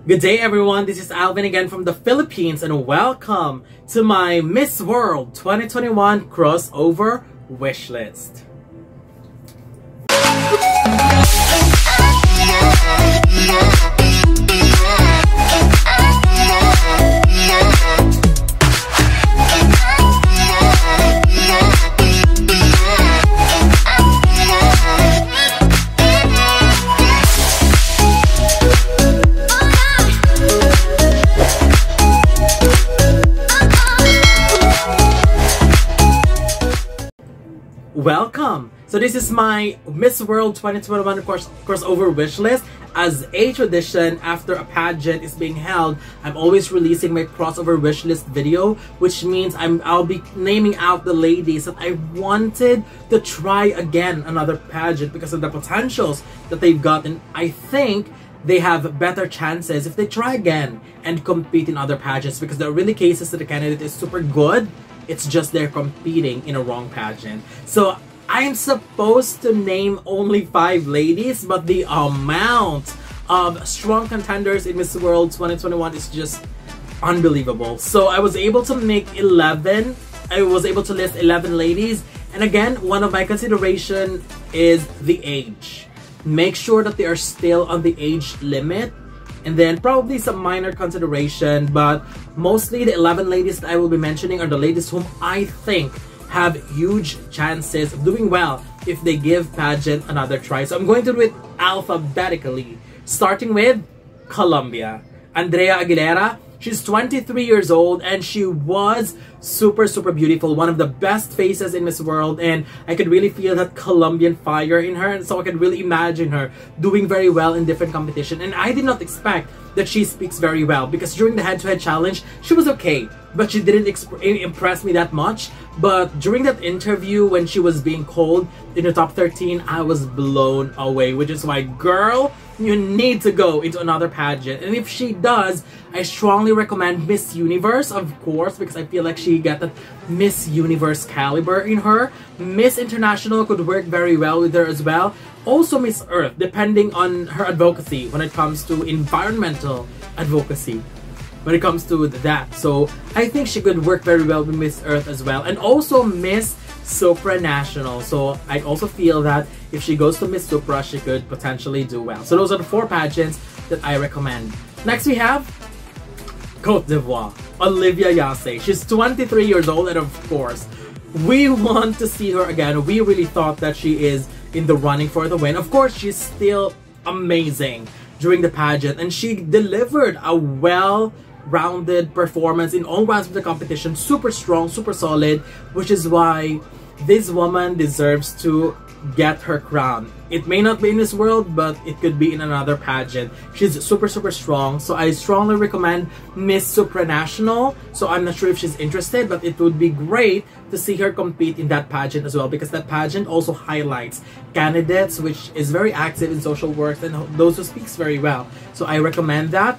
Good day everyone, this is Alvin again from the Philippines and welcome to my Miss World 2021 crossover wishlist. Welcome! So this is my Miss World 2021 crossover wishlist. As a tradition, after a pageant is being held, I'm always releasing my crossover wishlist video, which means I'll be naming out the ladies that I wanted to try again another pageant because of the potentials that they've gotten. I think they have better chances if they try again and compete in other pageants because there are really cases that the candidate is super good. It's just they're competing in a wrong pageant. So I'm supposed to name only 5 ladies, but the amount of strong contenders in Miss World 2021 is just unbelievable. So I was able to make 11. I was able to list 11 ladies. And again, one of my consideration is the age. Make sure that they are still on the age limit. And then probably some minor consideration, but mostly the 11 ladies that I will be mentioning are the ladies whom I think have huge chances of doing well if they give pageant another try. So I'm going to do it alphabetically, starting with Colombia. Andrea Aguilera. She's 23 years old and she was super beautiful, one of the best faces in Miss World, and I could really feel that Colombian fire in her, and so I could really imagine her doing very well in different competition. And I did not expect that she speaks very well because during the head-to-head challenge she was okay, but she didn't impress me that much. But during that interview when she was being called in the top 13, I was blown away, which is why, girl, you need to go into another pageant. And if she does, I strongly recommend Miss Universe, of course, because I feel like she got that Miss Universe caliber in her. Miss International could work very well with her as well. Also Miss Earth, depending on her advocacy when it comes to environmental advocacy. When it comes to that, so I think she could work very well with Miss Earth as well. And also Miss Supranational, so I also feel that if she goes to Miss Supra, she could potentially do well. So those are the 4 pageants that I recommend. Next we have Côte d'Ivoire, Olivia Yasse. She's 23 years old, and of course we want to see her again. We really thought that she is in the running for the win. Of course, she's still amazing during the pageant, and she delivered a well-rounded performance in all rounds of the competition. Super strong, super solid, which is why this woman deserves to get her crown. It may not be in this world, but it could be in another pageant. She's super strong, so I strongly recommend Miss Supranational. So I'm not sure if she's interested, but it would be great to see her compete in that pageant as well, because that pageant also highlights candidates which is very active in social work and those who speaks very well. So I recommend that.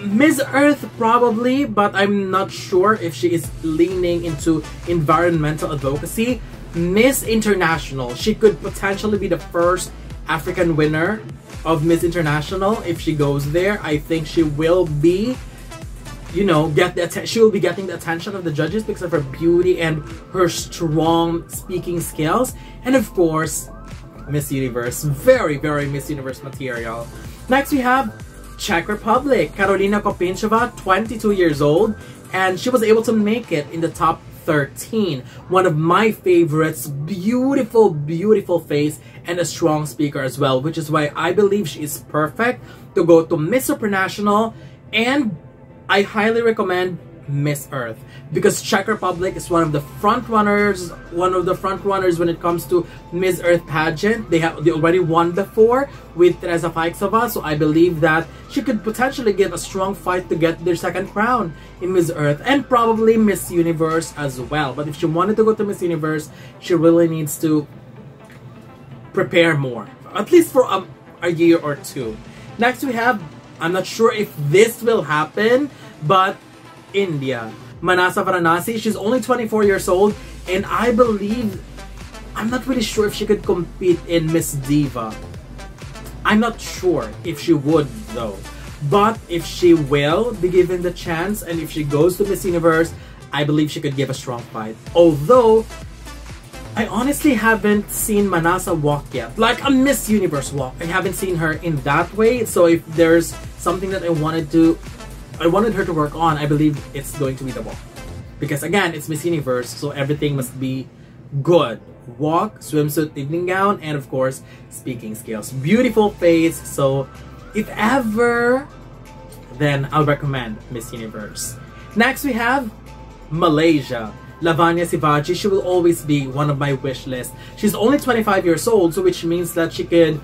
Miss Earth probably, but I'm not sure if she is leaning into environmental advocacy. Miss International, she could potentially be the first African winner of Miss International if she goes there. I think she will be, you know, she will be getting the attention of the judges because of her beauty and her strong speaking skills. And of course, Miss Universe, very Miss Universe material. Next we have Czech Republic, Karolina Kopincheva, 22 years old, and she was able to make it in the top 13. One of my favorites, beautiful face and a strong speaker as well, which is why I believe she is perfect to go to Miss Supranational, and I highly recommend Miss Earth because Czech Republic is one of the front runners when it comes to Miss Earth pageant. They already won before with Teresa Feixova, so I believe that she could potentially give a strong fight to get their second crown in Miss Earth, and probably Miss Universe as well. But if she wanted to go to Miss Universe, she really needs to prepare more, at least for a year or 2. Next we have, I'm not sure if this will happen, but India, Manasa Varanasi. She's only 24 years old, and I believe, I'm not really sure if she could compete in Miss Diva. I'm not sure if she would though, But if she will be given the chance and if she goes to Miss Universe, I believe she could give a strong fight. Although, I honestly haven't seen Manasa walk yet. Like a Miss Universe walk. I haven't seen her in that way. So if there's something that I wanted her to work on, I believe it's going to be the walk. Because again, it's Miss Universe, so everything must be good. Walk, swimsuit, evening gown, and of course, speaking skills. Beautiful face, so if ever, then I'll recommend Miss Universe. Next we have Malaysia. Lavanya Sivaji. She will always be one of my wish list. She's only 25 years old, so which means that she could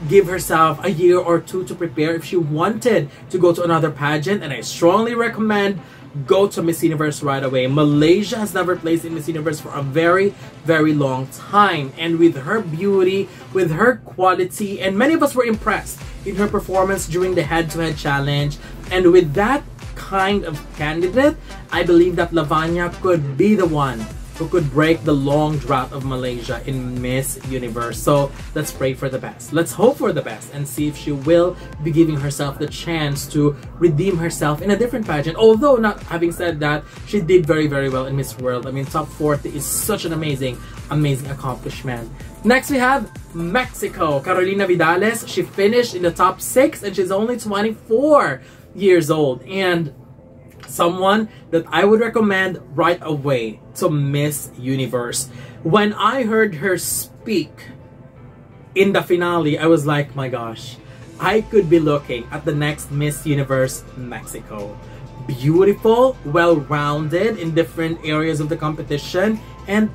give herself a year or two to prepare if she wanted to go to another pageant, and I strongly recommend go to Miss Universe right away. Malaysia has never placed in Miss Universe for a very, very long time, and with her beauty, with her quality, and many of us were impressed in her performance during the head-to-head challenge, and with that kind of candidate, I believe that Lavanya could be the one who could break the long drought of Malaysia in Miss Universe. So let's pray for the best. Let's hope for the best and see if she will be giving herself the chance to redeem herself in a different pageant. Although, not having said that, she did very, very well in Miss World. I mean, top 40 is such an amazing, amazing accomplishment. Next we have Mexico. Carolina Vidales. She finished in the top 6 and she's only 24 years old, and someone that I would recommend right away to Miss Universe. When I heard her speak in the finale, I was like, my gosh, I could be looking at the next Miss Universe Mexico. Beautiful, well-rounded in different areas of the competition, and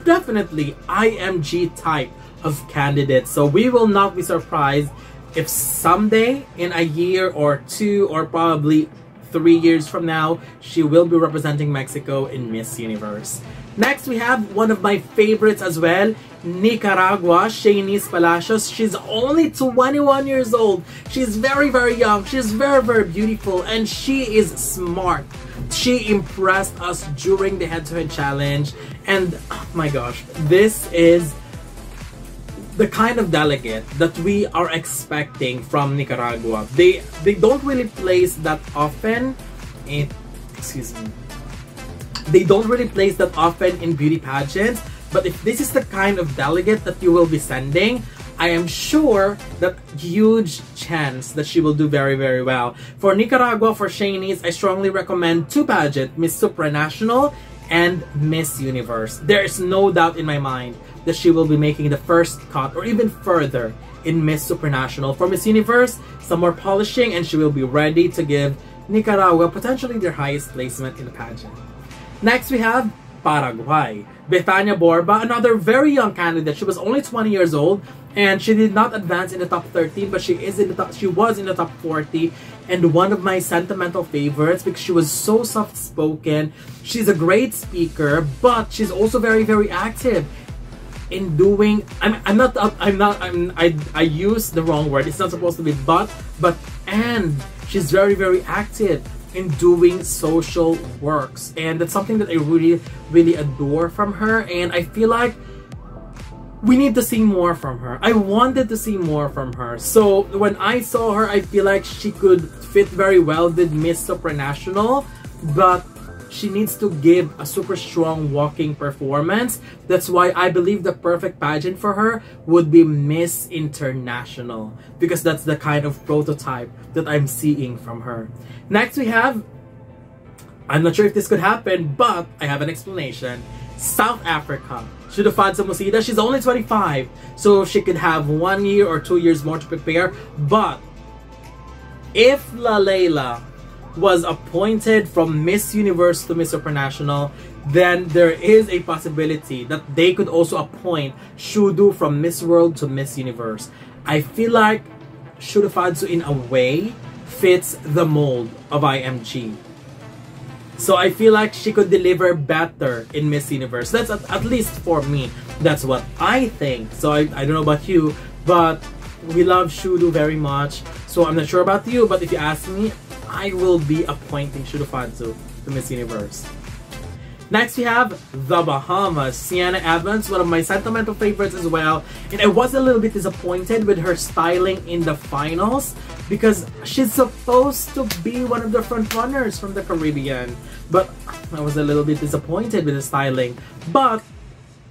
definitely IMG type of candidate. So we will not be surprised if someday in a year or two or probably 3 years from now, she will be representing Mexico in Miss Universe. Next, we have one of my favorites as well, Nicaragua, Shanice Palacios. She's only 21 years old. She's very, very young. She's very, very beautiful, and she is smart. She impressed us during the head-to-head challenge, and oh my gosh, this is the kind of delegate that we are expecting from Nicaragua. They don't really place that often in, they don't really place that often in beauty pageants, but if this is the kind of delegate that you will be sending, I am sure that huge chance that she will do very, very well. For Nicaragua, for Shanice, I strongly recommend 2 pageants, Miss Supranational and Miss Universe. There is no doubt in my mind that she will be making the first cut or even further in Miss Supranational. For Miss Universe, some more polishing and she will be ready to give Nicaragua potentially their highest placement in the pageant. Next we have Paraguay. Betania Borba, another very young candidate. She was only 20 years old and she did not advance in the top 13, but she was in the top 40, and one of my sentimental favorites because she was so soft-spoken. She's a great speaker, but she's also very, very active in doing, I use the wrong word. It's not supposed to be but and she's very, very active in doing social works, and that's something that I really, really adore from her, and I feel like we need to see more from her. I wanted to see more from her. So when I saw her, I feel like she could fit very well with Miss Supranational, but she needs to give a super strong walking performance. That's why I believe the perfect pageant for her would be Miss International, because that's the kind of prototype that I'm seeing from her. Next we have, I'm not sure if this could happen, but I have an explanation. South Africa. Shudufadza Musida, she's only 25, so she could have 1 year or 2 years more to prepare. But if Lalela was appointed from Miss Universe to Miss Supranational, then there is a possibility that they could also appoint Shudu from Miss World to Miss Universe. I feel like Shudufadzu in a way fits the mold of IMG. So I feel like she could deliver better in Miss Universe. That's at least for me. That's what I think. So I don't know about you, but we love Shudu very much. So I'm not sure about you, but if you ask me, I will be appointing Shudufadzu to Miss Universe. Next we have the Bahamas. Sienna Evans, one of my sentimental favorites as well. And I was a little bit disappointed with her styling in the finals because she's supposed to be one of the front runners from the Caribbean. But I was a little bit disappointed with the styling. But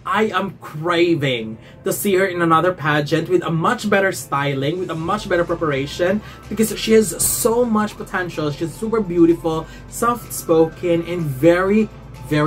I am craving to see her in another pageant with a much better styling, with a much better preparation, because she has so much potential. She's super beautiful, soft-spoken, and very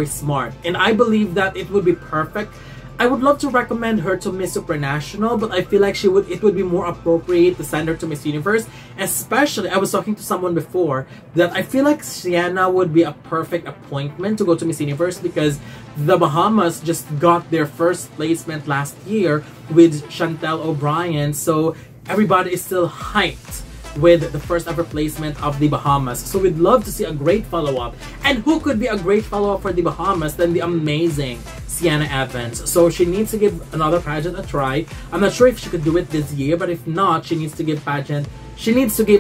smart. And I believe that it would be perfect. I would love to recommend her to Miss Supranational, but I feel like it would be more appropriate to send her to Miss Universe. Especially, I was talking to someone before that I feel like Sienna would be a perfect appointment to go to Miss Universe because the Bahamas just got their first placement last year with Chantel O'Brien. So everybody is still hyped with the first ever placement of the Bahamas. So we'd love to see a great follow-up. And who could be a great follow-up for the Bahamas than the amazing Sienna Evans? So she needs to give another pageant a try. I'm not sure if she could do it this year, but if not, she needs to give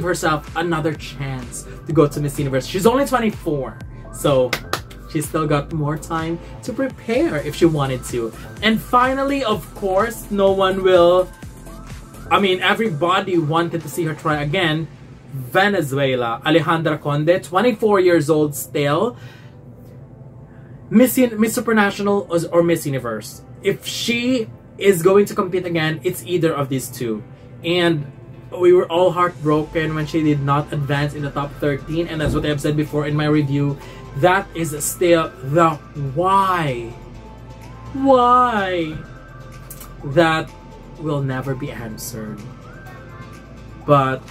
herself another chance to go to Miss Universe. She's only 24, so she's still got more time to prepare if she wanted to. And finally, of course, everybody wanted to see her try again. Venezuela, Alejandra Conde, 24 years old still. Miss Supranational or Miss Universe. If she is going to compete again, it's either of these two. And we were all heartbroken when she did not advance in the top 13. And that's what I've said before in my review. That is still the why. Why? That will never be answered. But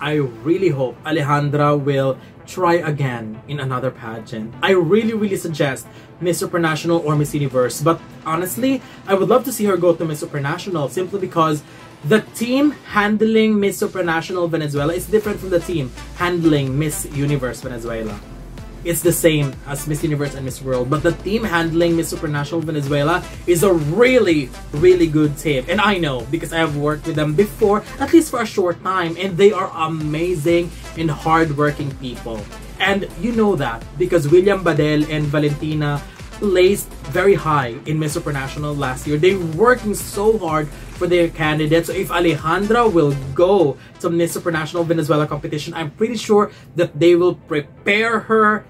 I really hope Alejandra will try again in another pageant. I really suggest Miss Supranational or Miss Universe. But honestly, I would love to see her go to Miss Supranational simply because the team handling Miss Supranational Venezuela is different from the team handling Miss Universe Venezuela. It's the same as Miss Universe and Miss World, but the team handling Miss Supranational Venezuela is a really good team. And I know because I have worked with them before, at least for a short time, and they are amazing and hardworking people. And you know that because William Badel and Valentina placed very high in Miss Supranational last year. They're working so hard for their candidates. So if Alejandra will go to Miss Supranational Venezuela competition, I'm pretty sure that they will prepare her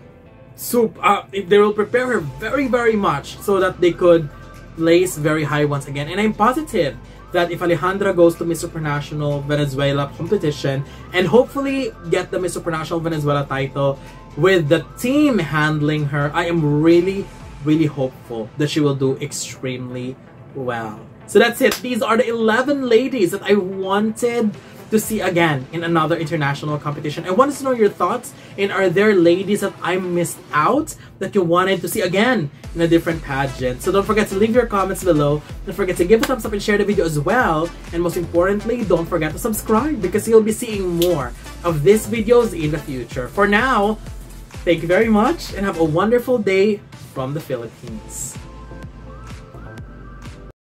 very much so that they could place very high once again. And I'm positive that if Alejandra goes to Miss Supranational Venezuela competition and hopefully get the Miss Supranational Venezuela title with the team handling her, I am really hopeful that she will do extremely well. So that's it. These are the 11 ladies that I wanted to see again in another international competition. I wanted to know your thoughts, and are there ladies that I missed out that you wanted to see again in a different pageant? So don't forget to leave your comments below. Don't forget to give a thumbs up and share the video as well. And most importantly, don't forget to subscribe because you'll be seeing more of these videos in the future. For now, thank you very much and have a wonderful day from the Philippines.